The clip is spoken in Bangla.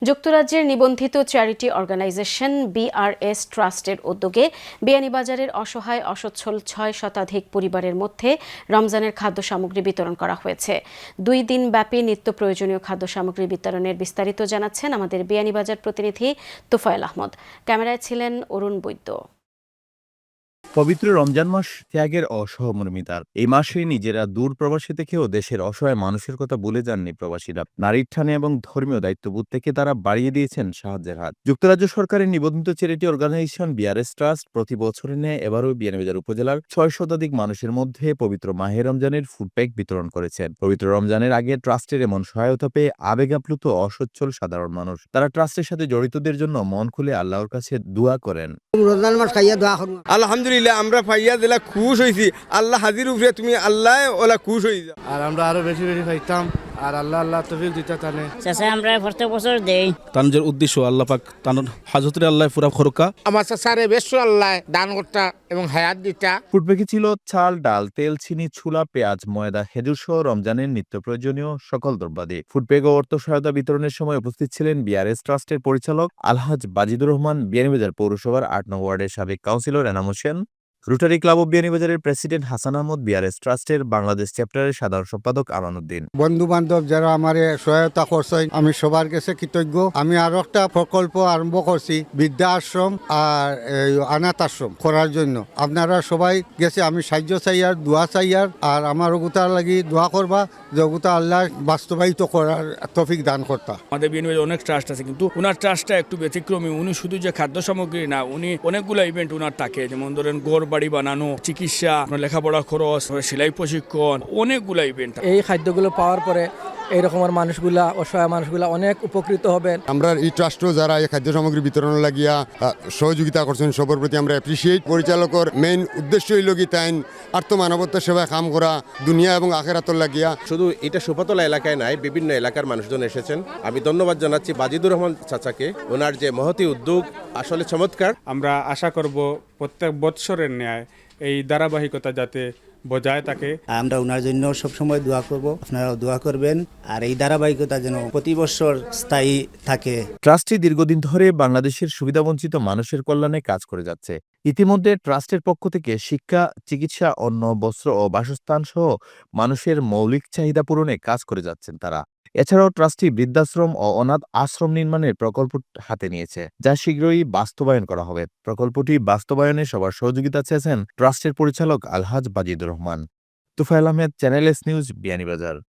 যুক্তরাজ্যের নিবন্ধিত চ্যারিটি অর্গানাইজেশন বিআরএস ট্রাস্টের উদ্যোগে বিয়ানীবাজারের অসহায় অসচ্ছল ৬ শতাধিক পরিবারের মধ্যে রমজানের খাদ্য সামগ্রী বিতরণ করা হয়েছে। ২ দিনব্যাপী নিত্য প্রয়োজনীয় খাদ্য সামগ্রী বিতরণের বিস্তারিত জানাচ্ছেন আমাদের বিয়ানীবাজার প্রতিনিধি তোফায়েল আহমদ। ক্যামেরায় ছিলেন অরুণ বৈদ্য। পবিত্র রমজান মাস ত্যাগের অসহমর্মিতার। এই মাসে নিজেরা দূর প্রবাসী থেকেও দেশের অসহায় মানুষের কথা ভুলে যাননি প্রবাসীরা। নারীর টানে এবং ধর্মীয় দায়িত্ববোধ থেকে তারা বাড়িয়ে দিয়েছেন সাহায্যের হাত। যুক্তরাজ্য সরকারের নিবন্ধিত চ্যারিটি অর্গানাইজেশন বিআরএস ট্রাস্ট প্রতি বছরের ন্যায় এবারও বিয়ানীবাজার উপজেলার ৬ শতাধিক মানুষের মধ্যে পবিত্র মাহে রমজানের ফুড প্যাক বিতরণ করেছেন। পবিত্র রমজানের আগে ট্রাস্টের এমন সহায়তা পেয়ে আবেগ আপ্লুত অসচ্ছল সাধারণ মানুষ। তারা ট্রাস্টের সাথে জড়িতদের জন্য মন খুলে আল্লাহর কাছে দোয়া করেন। রমজান মাস খাইয়া দোয়া করুন। আলহামদুলিল্লাহ আমরা পাইয়া দিলা খুশ হইছি। আল্লাহ হাজির উপরে তুমি আল্লাহ ওলা খুশ হই যা। আর আমরা আরো বেশি বেশি খাইতাম আর আল্লাহ তৌফিক দিতে তানে চাচা আমরা প্রত্যেক বছর দেই। তানজের উদ্দেশ্য আল্লাহ পাক তানোর হাজতরে আল্লাহ পুরা খরকা। আমার চাচারে বেশ আল্লাহ দান করতা এবং হায়াত দিতা। ফুড প্যাকে ছিল চাল, ডাল, তেল, চিনি, ছোলা, পেঁয়াজ, ময়দা, খেজুর সহ রমজানের নিত্য প্রয়োজনীয় সকল দ্রব্যাদি। ফুড প্যাক ও অর্থ সহায়তা বিতরণের সময় উপস্থিত ছিলেন বিআরএস ট্রাস্টের পরিচালক আলহাজ বাজিদুর রহমান, বিয়ানীবাজার পৌরসভার ৮ নং ওয়ার্ডের সাবেক councillor Enam Hossain, rotary club of বিয়ানীবাজারের প্রেসিডেন্ট হাসান আহমদ, বিআরএস ট্রাস্টের বাংলাদেশ চ্যাপ্টারের সাধারণ সম্পাদক আমানুদ্দিন। বন্ধু বান্ধব যারা আমার সহায়তা করছেন আমি সবার কাছে কৃতজ্ঞ। আমি আরো একটা প্রকল্প আরম্ভ করছি বৃদ্ধা আশ্রম আর অনাথ আশ্রম করার জন্য। আপনারা সবাই গেছে আমি সাহায্য চাইয়ার দোয়া চাইয়ার আর আমার অগুতার লাগি দোয়া করবা যে অগুতা আল্লাহ বাস্তবায়িত করার তৌফিক দান করতা। আমাদের বিয়ানীবাজারে অনেক ট্রাস্ট আছে কিন্তু ওনার ট্রাস্টটা একটু ব্যতিক্রমী। উনি শুধু যে খাদ্য সামগ্রী না, উনি অনেকগুলো ইভেন্ট ওনার থাকে, যেমন ধরেন বাড়ি বানানো, চিকিৎসা, লেখাপড়া খরচ, সেলাই প্রশিক্ষণ, অনেকগুলো ইভেন্ট। এই খাদ্যগুলো পাওয়ার পরে এই রকমের মানুষগুলা, অসহায় মানুষগুলা অনেক উপকৃত হবেন। আমরা এই ট্রাস্টও যারা এই খাদ্য সামগ্রী বিতরণ লাগিয়া সহযোগিতা করছেন সবার প্রতি আমরা অ্যাপ্রিসিয়েট। পরিচালকের মেইন উদ্দেশ্য হইল কি তাইন আর্থ মানবতার সেবায় কাম করা দুনিয়া এবং আখেরাতর লাগিয়া। শুধু এটা সুপাতলা এলাকায় নাই, বিভিন্ন এলাকার মানুষজন এসেছেন। আমি ধন্যবাদ জানাচ্ছি বাজিদুর রহমান চাচাকে। ওনার যে মহতি উদ্যোগ আসলে চমৎকার। আমরা আশা করব প্রত্যেক বৎসরের ন্যায় এই ধারাবাহিকতা যাতে বজায় থাকে। আমরা ওনার জন্য সবসময় দোয়া করব, আপনারাও দোয়া করবেন আর এই ধারাবাহিকতা যেন প্রতি বছর স্থায়ী থাকে। ট্রাস্টটি দীর্ঘদিন ধরে বাংলাদেশের সুবিধাবঞ্চিত মানুষের কল্যাণে কাজ করে যাচ্ছে। ইতিমধ্যে ট্রাস্টের পক্ষ থেকে শিক্ষা, চিকিৎসা, অন্ন, বস্ত্র ও বাসস্থান সহ মানুষের মৌলিক চাহিদা পূরণে কাজ করে যাচ্ছেন তারা। এছাড়াও ট্রাস্টটি বৃদ্ধাশ্রম ও অনাথ আশ্রম নির্মাণের প্রকল্প হাতে নিয়েছে, যা শীঘ্রই বাস্তবায়ন করা হবে। প্রকল্পটি বাস্তবায়নে সবার সহযোগিতা চেয়েছেন ট্রাস্টের পরিচালক Alhaj Bazidur Rahman. Tofayel Ahmed, channel S news, Beanibazar.